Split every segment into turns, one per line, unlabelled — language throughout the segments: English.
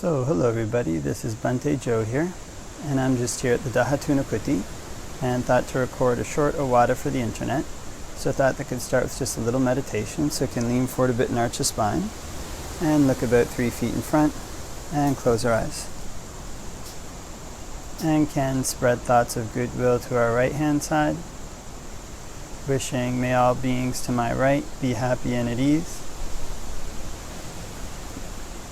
So, hello everybody, this is Bhante Joe here, and I'm just here at the Dhaatunakuti, and thought to record a short awada for the internet. So I thought that could start with just a little meditation, so you can lean forward a bit and arch the spine, and look about 3 feet in front, and close our eyes. And can spread thoughts of goodwill to our right hand side, wishing may all beings to my right be happy and at ease.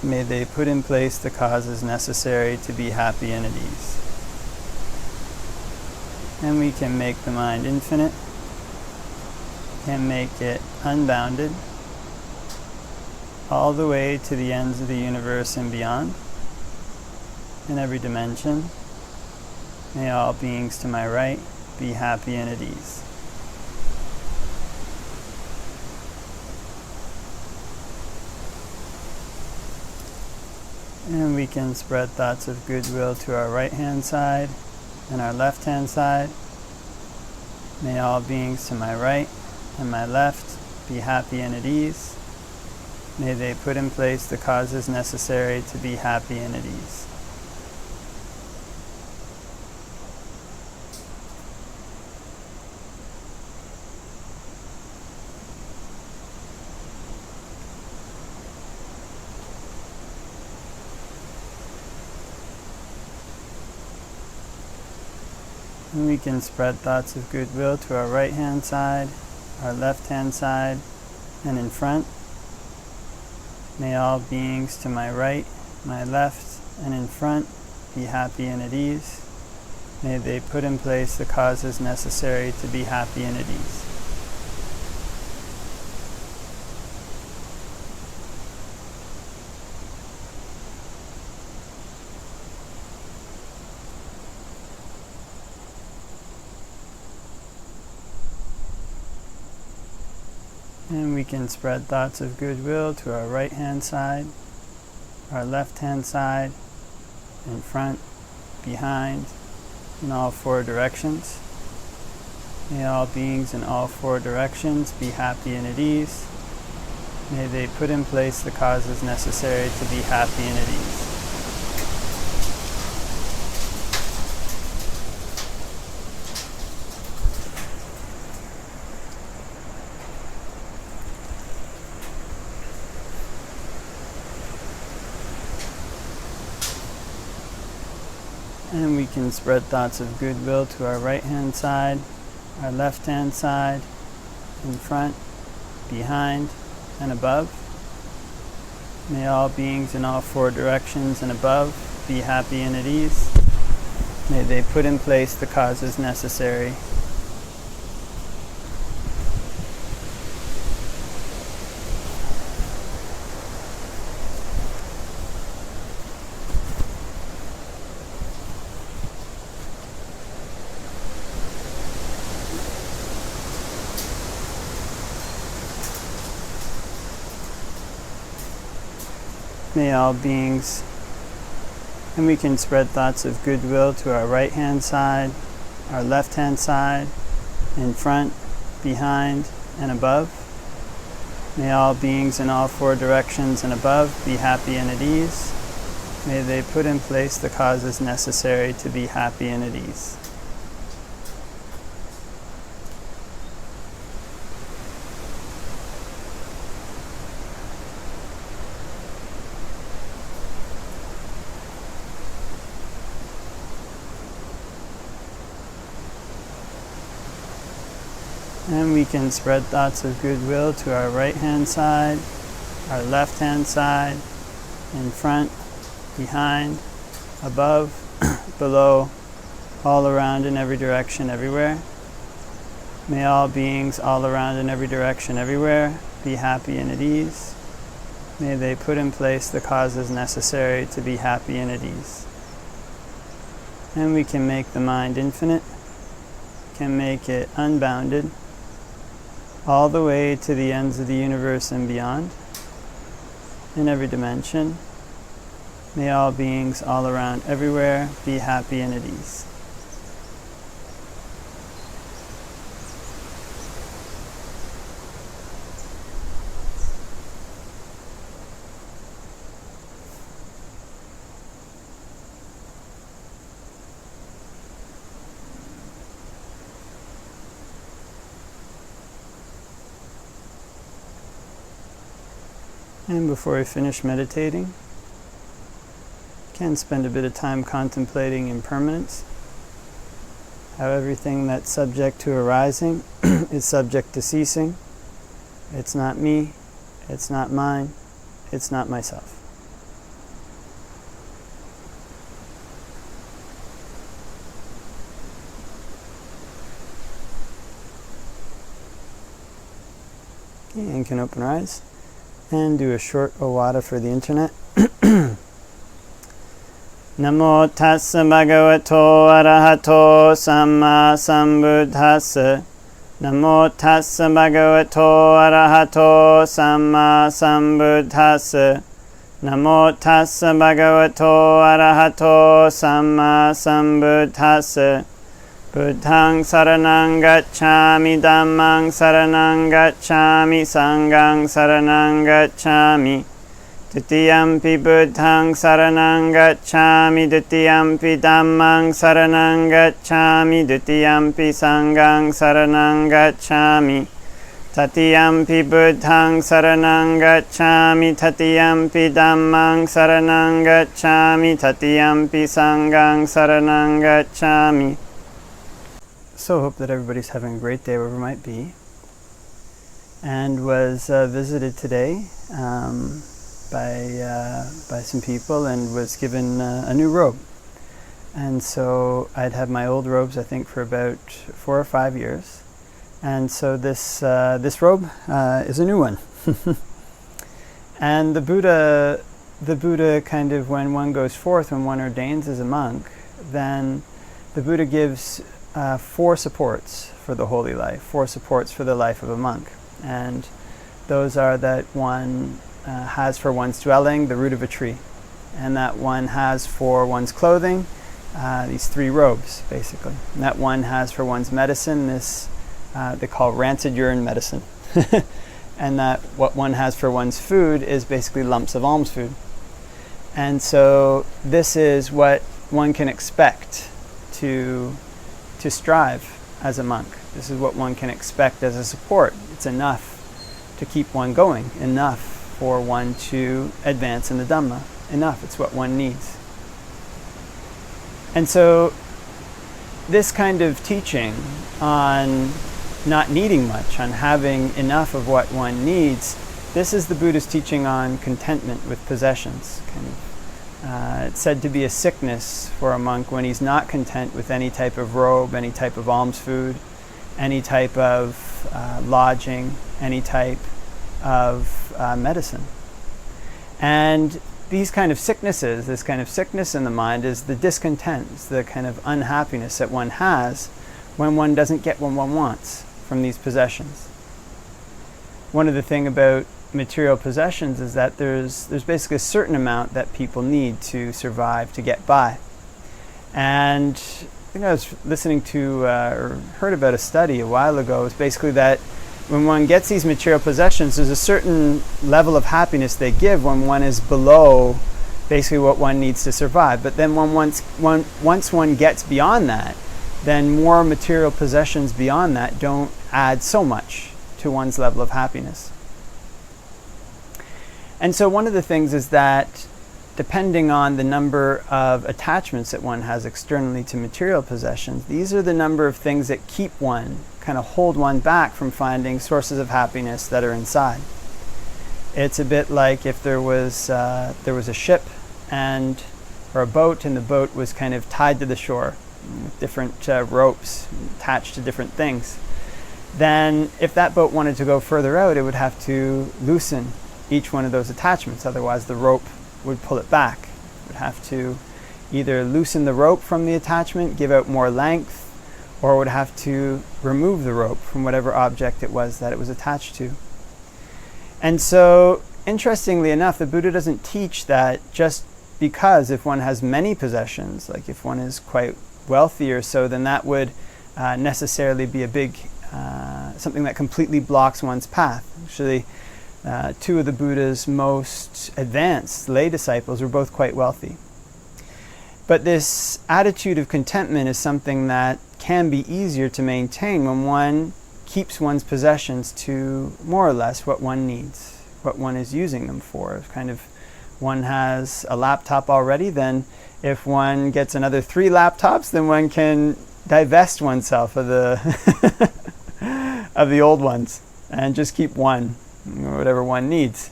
May they put in place the causes necessary to be happy and at ease. And we can make the mind infinite, can make it unbounded, all the way to the ends of the universe and beyond, in every dimension. May all beings to my right be happy and at ease. And we can spread thoughts of goodwill to our right hand side and our left hand side. May all beings to my right and my left be happy and at ease. May they put in place the causes necessary to be happy and at ease. And we can spread thoughts of goodwill to our right hand side, our left hand side, and in front. May all beings to my right, my left, and in front be happy and at ease. May they put in place the causes necessary to be happy and at ease. And we can spread thoughts of goodwill to our right hand side, our left hand side, in front, behind, in all 4 directions. May all beings in all 4 directions be happy and at ease. May they put in place the causes necessary to be happy and at ease. And we can spread thoughts of goodwill to our right hand side, our left hand side, in front, behind, and above. May all beings in all 4 directions and above be happy and at ease. May they put in place the causes necessary . May all beings, and we can spread thoughts of goodwill to our right hand side, our left hand side, in front, behind, and above. May all beings in all 4 directions and above be happy and at ease. May they put in place the causes necessary to be happy and at ease. And we can spread thoughts of goodwill to our right hand side, our left hand side, in front, behind, above, below, all around in every direction, everywhere. May all beings all around in every direction, everywhere be happy and at ease. May they put in place the causes necessary to be happy and at ease. And we can make the mind infinite, can make it unbounded, all the way to the ends of the universe and beyond, in every dimension. May all beings all around everywhere be happy and at ease. And before we finish meditating, you can spend a bit of time contemplating impermanence, how everything that's subject to arising is subject to ceasing. It's not me, it's not mine, it's not myself. Okay, and you can open our eyes and do a short Ovada for the internet. Namo tassa bhagavato arahato samma sambuddhassa. Namo tassa bhagavato arahato samma sambuddhassa. Namo tassa bhagavato arahato samma sambuddhassa. Buddhaṃ saraṇaṃ gacchāmi, Dhammaṃ saraṇaṃ gacchāmi, Saṅghaṃ saraṇaṃ gacchāmi. Dutiyampi Buddhaṃ saraṇaṃ gacchāmi, Dutiyampi Dhammaṃ saraṇaṃ gacchāmi, Dutiyampi Saṅghaṃ saraṇaṃ gacchāmi. Tatiyampi Buddhaṃ saraṇaṃ gacchāmi, Tatiyampi Dhammaṃ saraṇaṃ gacchāmi, Tatiyampi Saṅghaṃ saraṇaṃ gacchāmi. So hope that everybody's having a great day wherever it might be, and was visited today by some people and was given a new robe. And so I'd had my old robes, I think, for about 4 or 5 years, and so this robe is a new one. And the Buddha kind of, when one goes forth, when one ordains as a monk, then the Buddha gives 4 supports for the holy life, 4 supports for the life of a monk. And those are that one has for one's dwelling the root of a tree, and that one has for one's clothing these 3 robes, basically. And that one has for one's medicine this they call rancid urine medicine. And that what one has for one's food is basically lumps of alms food. And so this is what one can expect to strive as a monk. This is what one can expect as a support. It's enough to keep one going, enough for one to advance in the Dhamma. Enough, it's what one needs. And so this kind of teaching on not needing much, on having enough of what one needs, this is the Buddha's teaching on contentment with possessions. It's said to be a sickness for a monk when he's not content with any type of robe, any type of alms food, any type of lodging, any type of medicine. And these kind of sicknesses, this kind of sickness in the mind, is the discontent, it's the kind of unhappiness that one has when one doesn't get what one wants from these possessions. One of the things about material possessions is that there's basically a certain amount that people need to survive, to get by. And I think I was listening to or heard about a study a while ago. It's basically that when one gets these material possessions, there's a certain level of happiness they give when one is below basically what one needs to survive. But then once one gets beyond that, then more material possessions beyond that don't add so much to one's level of happiness. And so one of the things is that depending on the number of attachments that one has externally to material possessions, these are the number of things that keep one, kind of hold one back from finding sources of happiness that are inside. It's a bit like if there was a ship or a boat, and the boat was kind of tied to the shore with different ropes attached to different things. Then if that boat wanted to go further out, it would have to loosen each one of those attachments, otherwise the rope would pull it back. It would have to either loosen the rope from the attachment, give out more length, or would have to remove the rope from whatever object it was that it was attached to. And so, interestingly enough, the Buddha doesn't teach that just because if one has many possessions, like if one is quite wealthy or so, then that would necessarily be a big something that completely blocks one's path. Actually, 2 of the Buddha's most advanced lay disciples were both quite wealthy. But this attitude of contentment is something that can be easier to maintain when one keeps one's possessions to more or less what one needs. what one is using them for. If kind of one has a laptop already, then if one gets another 3 laptops, then one can divest oneself of the of the old ones and just keep one, or whatever one needs.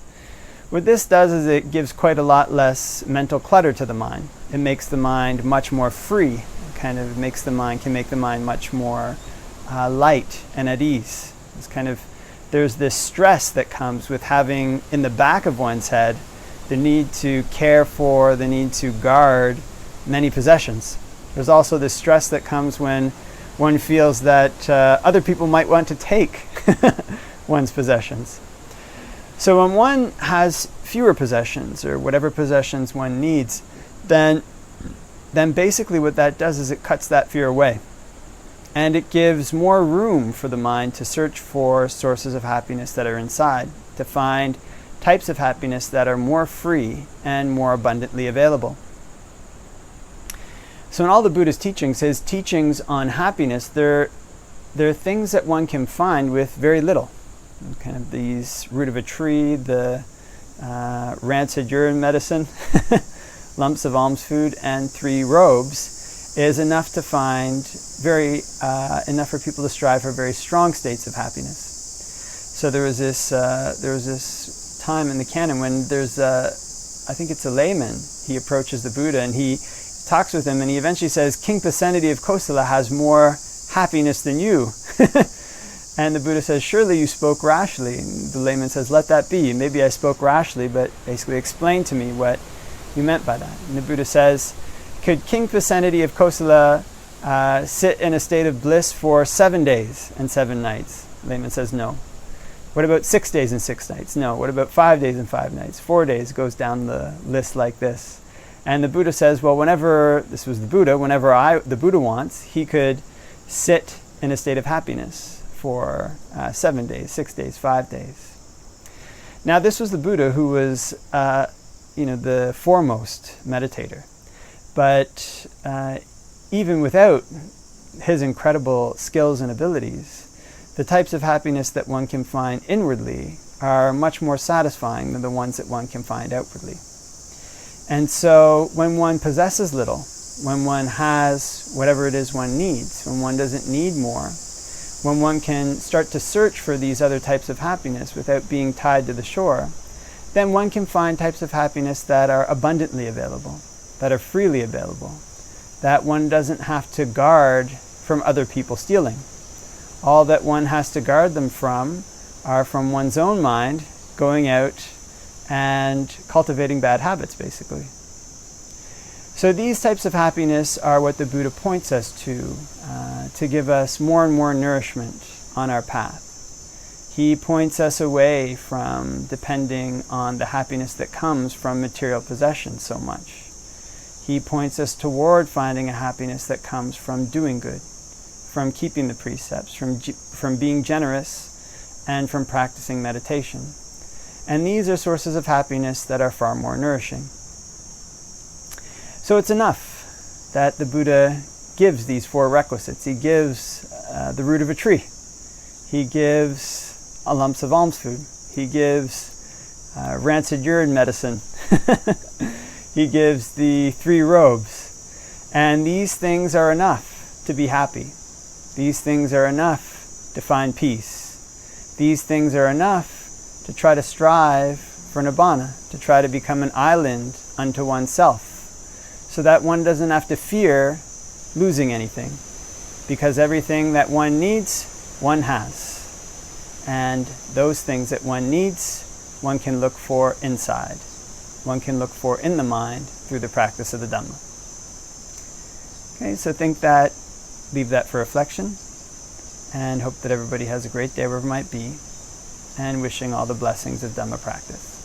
What this does is it gives quite a lot less mental clutter to the mind. It makes the mind much more free. It kind of makes the mind, can make the mind much more light and at ease. It's kind of, there's this stress that comes with having in the back of one's head the need to care for, the need to guard many possessions. There's also this stress that comes when one feels that other people might want to take one's possessions. So when one has fewer possessions, or whatever possessions one needs, then basically what that does is it cuts that fear away. And it gives more room for the mind to search for sources of happiness that are inside, to find types of happiness that are more free and more abundantly available. So in all the Buddha's teachings, his teachings on happiness, they're things that one can find with very little. Kind of these root of a tree, the rancid urine medicine, lumps of alms food, and 3 robes is enough to find enough for people to strive for very strong states of happiness. So there was this time in the canon when there's I think it's a layman. He approaches the Buddha and he talks with him, and he eventually says, King Pasenadi of Kosala has more happiness than you. And the Buddha says, surely you spoke rashly. And the layman says, let that be. Maybe I spoke rashly, but basically explain to me what you meant by that. And the Buddha says, could King Pasenadi of Kosala sit in a state of bliss for 7 days and 7 nights? The layman says, no. What about 6 days and 6 nights? No. What about 5 days and 5 nights? 4 days, goes down the list like this. And the Buddha says, well, whenever the Buddha wants, he could sit in a state of happiness for 7 days, 6 days, 5 days. Now, this was the Buddha who was, the foremost meditator. But even without his incredible skills and abilities, the types of happiness that one can find inwardly are much more satisfying than the ones that one can find outwardly. And so when one possesses little, when one has whatever it is one needs, when one doesn't need more, when one can start to search for these other types of happiness without being tied to the shore, then one can find types of happiness that are abundantly available, that are freely available, that one doesn't have to guard from other people stealing. All that one has to guard them from are from one's own mind going out and cultivating bad habits, basically. So these types of happiness are what the Buddha points us to give us more and more nourishment on our path. He points us away from depending on the happiness that comes from material possessions so much. He points us toward finding a happiness that comes from doing good, from keeping the precepts, from being generous, and from practicing meditation. And these are sources of happiness that are far more nourishing. So it's enough that the Buddha gives these 4 requisites. He gives the root of a tree. He gives lumps of alms food. He gives rancid urine medicine. He gives the 3 robes. And these things are enough to be happy. These things are enough to find peace. These things are enough to try to strive for nibbana, to try to become an island unto oneself, so that one doesn't have to fear losing anything, because everything that one needs, one has. And those things that one needs, one can look for inside. One can look for in the mind through the practice of the Dhamma. Okay, so leave that for reflection, and hope that everybody has a great day wherever it might be, and wishing all the blessings of Dhamma practice.